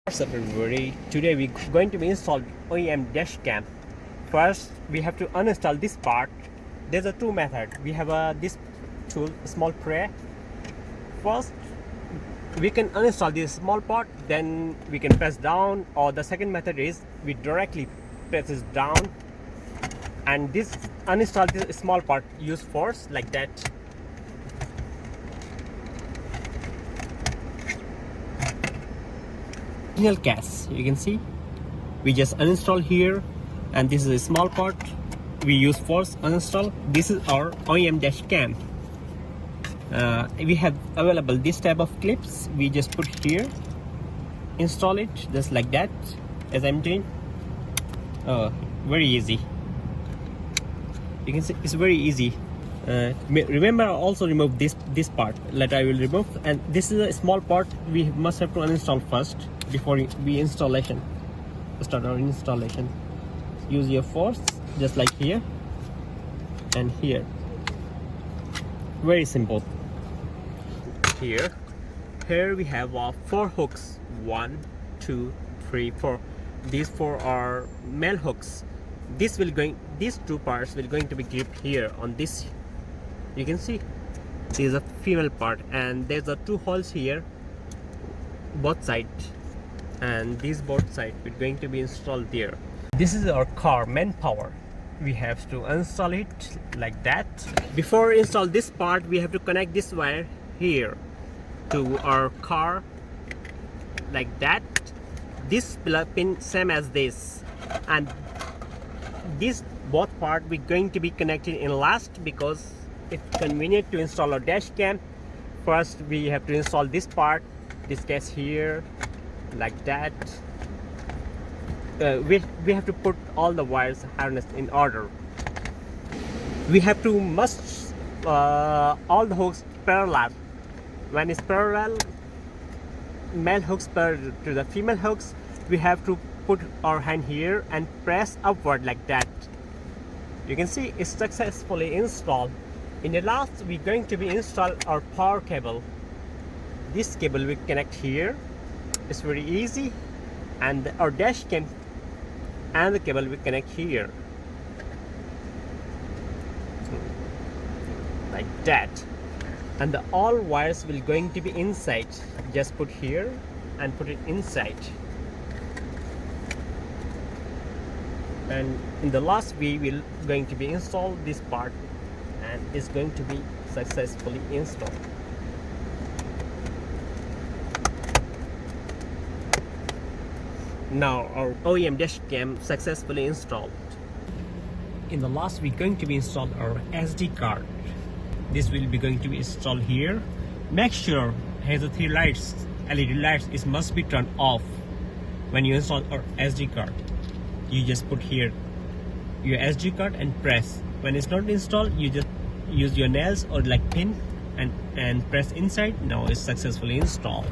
What's up everybody, today we're going to be installed OEM dash cam. First we have to uninstall this part. There's a two method. We have this tool, small tray. First we can uninstall this small part, then we can press down, or the second method is we directly press this down and this uninstall this small part, use force like that. Case, you can see we just uninstall here, and this is a small part, we use force uninstall. This is our OEM dash cam. We have available this type of clips, we just put here, install it just like that as I'm doing. Very easy, you can see it's very easy. Remember, also remove this part that I will remove, and this is a small part we must have to uninstall first before we start our installation. Use your force just like here and here. Very simple. Here we have 4 hooks, 1 2 3 4. These 4 are male hooks. These two parts will going to be gripped here on this. You can see this is a female part, and there's 2 holes here both sides, and these both sides are going to be installed there. This is our car main power. We have to install it like that. Before install this part, we have to connect this wire here to our car like that. This pin same as this, and this both part we're going to be connected in last because it's convenient to install our dash cam. First we have to install this part, this case here like that. We have to put all the wires harness in order. We have to must all the hooks parallel. When it's parallel, male hooks parallel to the female hooks, we have to put our hand here and press upward like that. You can see it's successfully installed. In the last, we're going to be install our power cable. This cable we connect here. It's very easy, and our dash cam and the cable we connect here like that, and all wires will going to be inside. Just put here and put it inside. And in the last, we will going to be install this part, and it's going to be successfully installed. Now our OEM dash cam successfully installed. In the last, we're going to be installed our SD card. This will be going to be installed here. Make sure has the 3 lights, LED lights, it must be turned off when you install our SD card. You just put here your SD card and press. When it's not installed, you just use your nails or like pin and press inside. Now it's successfully installed.